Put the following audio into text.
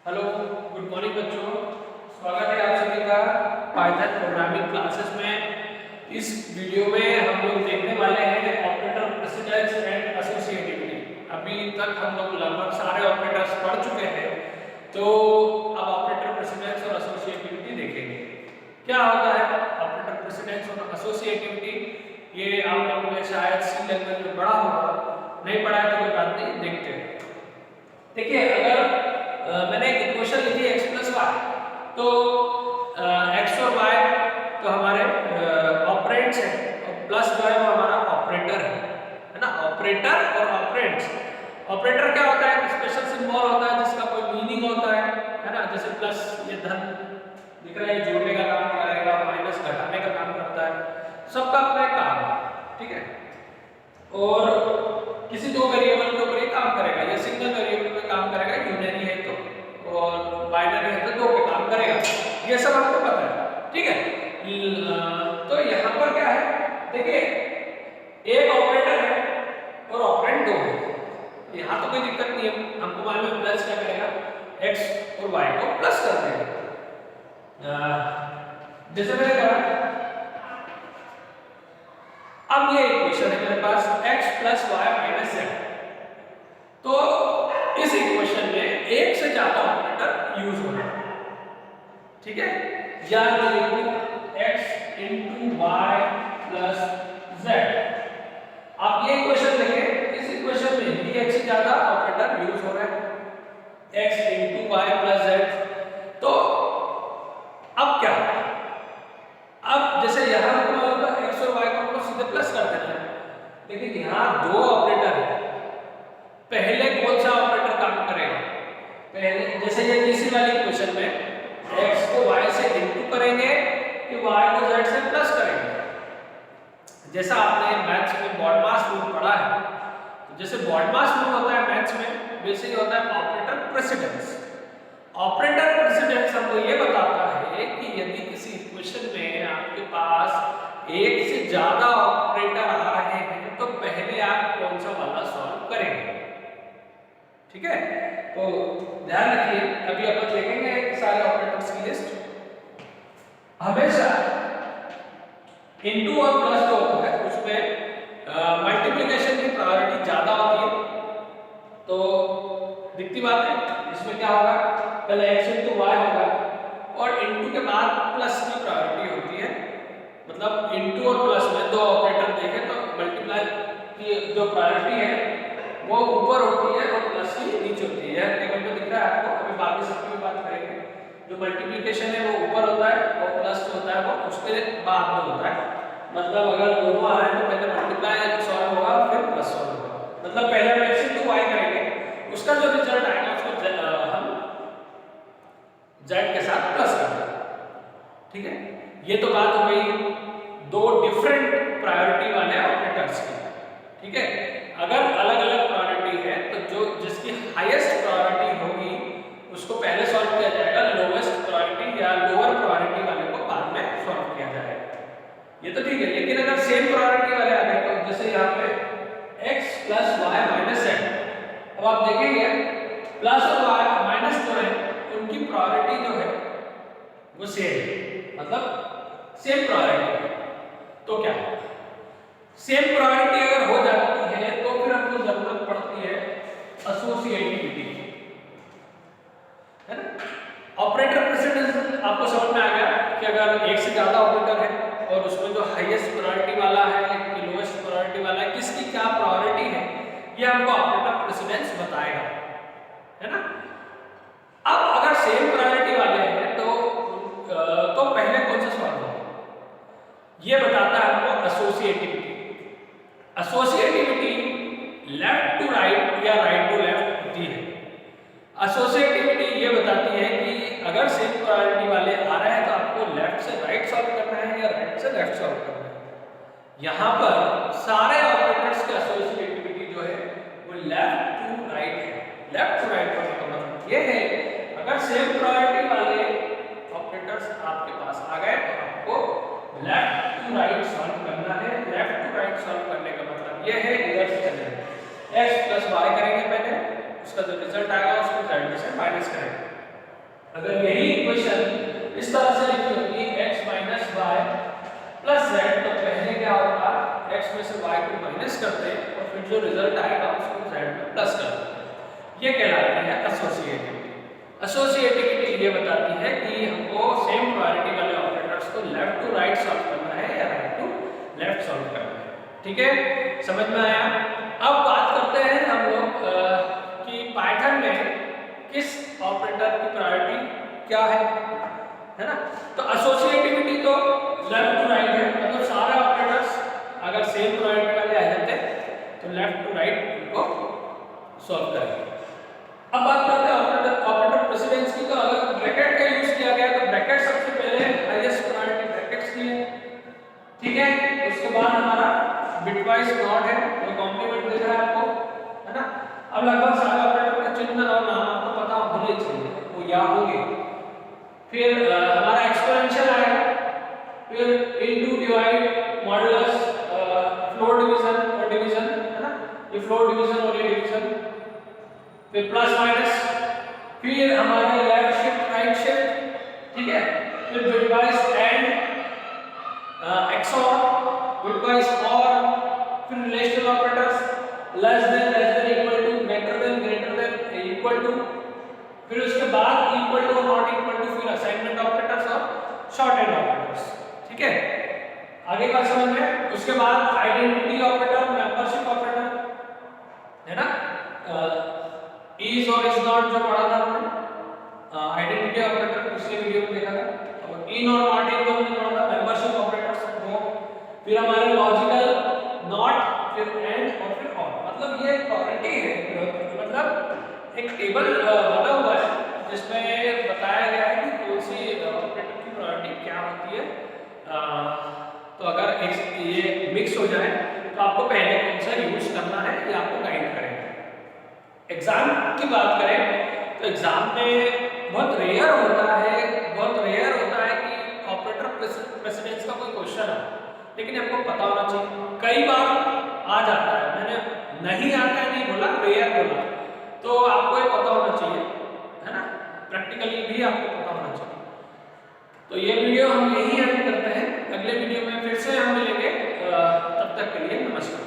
Hello, good morning बच्चों। स्वागत है आप सभी का पाइथन प्रोग्रामिंग क्लासेस में। इस वीडियो में हम लोग देखने वाले हैं ऑपरेटर प्रेसिडेंस एंड एसोसिएटिविटी। अभी तक हम लोग लगभग सारे ऑपरेटर्स पढ़ चुके हैं, तो अब ऑपरेटर प्रेसिडेंस और एसोसिएटिविटी देखेंगे। क्या होता है ऑपरेटर प्रेसिडेंस और एसोसिएटिविटी? ये आप लोगों ने शायद सी लैंग्वेज में पढ़ा होगा, नहीं पढ़ा है तो कोई बात नहीं, देखते हैं। देखिए, अगर मैंने एक इक्वेशन लिखी है x प्लस वाई, तो x और y तो हमारे ऑपरेंड्स हैं और प्लस जो है वो हमारा ऑपरेटर है ना। ऑपरेटर और ऑपरेंड्स। ऑपरेटर क्या होता है? स्पेशल सिंबल होता है जिसका कोई मीनिंग होता है ना। जैसे प्लस, ये धन दिख रहा है, जोड़ने का काम करेगा, माइनस घटाने का काम करता है, सबका अपना एक काम है, ठीक है। और किसी दो वेरिएबल के ऊपर ये काम करेगा, या सिंगल वेरिएबल पे काम करेगा, यूनियरी है तो, और बाइनरी है तो दो पे काम करेगा। ये सब आपको पता है, ठीक है। तो यहाँ पर क्या है, देखिए, एक ऑपरेटर है और ऑपरेंड दो है। यहाँ तो कोई दिक्कत नहीं है, हमको मालूम है प्लस क्या करेगा, x और y को प्लस कर देगा। जैसे मैंने कहा, अब ये इक्वेशन है मेरे पास x plus Y minus z। तो इस इक्वेशन में एक से ज्यादा ऑपरेटर यूज हो रहा है, ठीक है। या तो लिखूं x into Y plus z। आप ये इक्वेशन देखें, इस इक्वेशन में भी एक से ज्यादा ऑपरेटर यूज हो रहा है, x into Y plus z। तो अब क्या होगा? अब जैसे यहाँ होगा x और y को सीधे प्लस कर देना है, लेकिन यहाँ दो ऑपरेटर है। पहले कौन सा ऑपरेटर काम करेगा? पहले जैसे ये तीसरी वाली इक्वेशन में x को y से इनटू करेंगे कि y को z से प्लस करेंगे। जैसा आपने मैथ्स में बॉडमास रूल पढ़ा है, तो जैसे बॉडमास रूल होता है मैथ्स में, वैसे ही होता है ऑपरेटर प्रेसिडेंस। ऑपरेटर प्रेसिडेंस हमको ये बताता है कि यदि किसी इक्वेशन में आपके पास एक से ज्यादा ऑपरेटर आ रहे हैं तो पहले आप कौन सा वाला सॉल्व करेंगे, ठीक है। तो ध्यान रखिए, अभी अपन देखेंगे सारे ऑपरेटर्स की लिस्ट। हमेशा इनटू और प्लस जो होता है उसमें मल्टीप्लिकेशन की प्रायोरिटी ज्यादा होती है। तो दिखती बात है, इसमें क्या होगा, पहले x इंटू वाई होगा और इंटू के बाद प्लस की प्रायोरिटी होती है। मतलब इंटू और प्लस में दो ऑपरेटर देखें तो मल्टीप्लाई की जो प्रायोरिटी है वो ऊपर होती है और प्लस की नीचे होती है। टेबल में दिख रहा है आपको, अभी बाकी सबकी भी बात करेंगे। जो मल्टीप्लिकेशन है वो ऊपर होता है और प्लस जो होता है वो उसके बाद में होता है। मतलब अगर दोनों आ रहे हैं तो पहले मल्टीप्लाई सॉल्व होगा फिर प्लस सॉल्व होगा। मतलब पहले हम x इंटू वाई करेंगे, उसका जो रिजल्ट आएगा उसको हम z के साथ प्लस कर देंगे, ठीक है। ये तो बात हो गई दो डिफरेंट प्रायोरिटी वाले ऑपरेटर्स की, ठीक है। अगर अलग अलग प्रायोरिटी है तो जो जिसकी हाईएस्ट प्रायोरिटी होगी उसको पहले सॉल्व किया जाएगा, लोवेस्ट प्रायोरिटी या लोअर प्रायोरिटी वाले को बाद में सॉल्व किया जाएगा। ये तो ठीक है, लेकिन अगर सेम प्रायोरिटी वाले आ गए तो जैसे यहाँ पे x plus Y minus z, अब आप देखेंगे प्लस और वाई माइनस जो है उनकी प्रायोरिटी जो है वो सेम है, मतलब सेम प्रायोरिटी। तो क्या सेम प्रायोरिटी अगर हो जाती है तो फिर हमको जरूरत पड़ती है एसोसिएटिविटी की, है ना। ऑपरेटर प्रेसिडेंस आपको समझ में आ गया कि अगर एक से ज्यादा ऑपरेटर है और उसमें जो हाईएस्ट प्रायोरिटी वाला है कि लोएस्ट प्रायोरिटी वाला है, किसकी क्या प्रायोरिटी है, ये हमको ऑपरेटर प्रेसिडेंस बताएगा, है ना। अब अगर सेम प्रायोरिटी वाले हैं तो पहले कौन सा सॉल्व होगा, ये बताता है हमको associativity. Associativity left to right या राइट टू लेफ्ट होती है। एसोसिएटिविटी ये बताती है कि अगर सेम प्रायोरिटी वाले आ रहे हैं तो आपको लेफ्ट से राइट सॉल्व करना है या राइट से लेफ्ट सॉल्व करना है। यहाँ पर सारे ऑपरेटर्स की एसोसिएटिविटी जो है वो लेफ्ट टू राइट है। लेफ्ट टू राइट होने का मतलब ये है, अगर सेम प्रायोरिटी वाले ऑपरेटर्स आपके पास आ गए तो आपको लेफ्ट टू राइट सॉल्व करना है। लेफ्ट टू राइट सॉल्व करने का मतलब ये है, इधर से चलेंगे x प्लस वाई करेंगे पहले, उसका जो रिजल्ट आएगा उसको z से माइनस करेंगे। अगर यही इक्वेशन इस तरह से लिखी होती x minus Y plus Z, तो पहले क्या होगा, x में से y को माइनस करते हैं और फिर जो रिजल्ट आएगा उसको z में प्लस कर देते हैं। ये कहलाती है एसोसिएटिविटी। एसोसिएटिविटी ये बताती है कि हमको सेम प्रायोरिटी वाले ऑपरेटर्स को लेफ्ट टू राइट सॉल्व करना है या राइट टू लेफ्ट सॉल्व करना है। ठीक है, समझ में आया? अब बात करते हैं हम लोग कि पाइथन में किस ऑपरेटर की प्रायोरिटी क्या है ना? तो एसोसिएटिविटी तो लेफ्ट टू राइट है, मतलब सारे ऑपरेटर्स अगर सेम प्रायोरिटी वाले आ जाते तो लेफ्ट टू राइट उनको सॉल्व करेंगे। अब बात करते हैं ऑपरेटर प्रेसिडेंस की। तो अगर ब्रैकेट का यूज किया गया तो ब्रैकेट सबसे पहले हाईएस्ट प्रायोरिटी ब्रैकेट्स की है, ठीक है। उसके बाद हमारा बिटवाइज नॉट है, जो कॉम्प्लीमेंट दे रहा है आपको, है ना। अब लगभग सारे ऑपरेटर का चिन्ह और नाम आपको पता होने चाहिए, वो या होंगे। फिर हमारा एक्सपोनेंशियल आएगा, फिर into, divide, modulus, floor division और डिवीजन, है ना, ये फ्लोर डिवीजन और ये डिवीजन, फिर प्लस माइनस, फिर हमारे लेफ्ट शिफ्ट राइट शिफ्ट, ठीक है, फिर bitwise and, XOR, bitwise OR, फिर relational operators less than equal to, greater than equal to, फिर उसके बाद इक्वल टू और नॉट इक्वल टू, फिर असाइनमेंट ऑपरेटर्स और शॉर्ट एंड ऑपरेटर्स, ठीक है। आगे का समझ में, उसके बाद आइडेंटिटी ऑपरेटर, मेंबरशिप ऑपरेटर, है ना, इज और इज नॉट जो पढ़ा था हमने, आइडेंटिटी ऑपरेटर पिछले वीडियो में देखा था, और इन और नॉट इन को हमने पढ़ा था, मेंबरशिप ऑपरेटर्स वो, फिर हमारे लॉजिकल नॉट, फिर एंड और फिर और। मतलब ये एक प्रॉपर्टी है, मतलब एक टेबल बना हुआ है जिसमें बताया गया है कि कौन सी ऑपरेटर की प्रायोरिटी क्या होती है। तो अगर ये मिक्स हो जाए तो आपको पहले कौन सा यूज करना है ये आपको गाइड करेंगे। एग्जाम की बात करें तो एग्जाम में बहुत रेयर होता है कि ऑपरेटर प्रेसिडेंस का कोई क्वेश्चन है, लेकिन आपको पता होना चाहिए। कई बार आ जाता है, मैंने नहीं आता है नहीं बोला, रेयर बोला, तो आपको ये पता होना चाहिए, है ना, प्रैक्टिकली भी आपको पता होना चाहिए। तो ये वीडियो हम यही एंड करते हैं, अगले वीडियो में फिर से हम मिलेंगे, तब तक के लिए नमस्कार।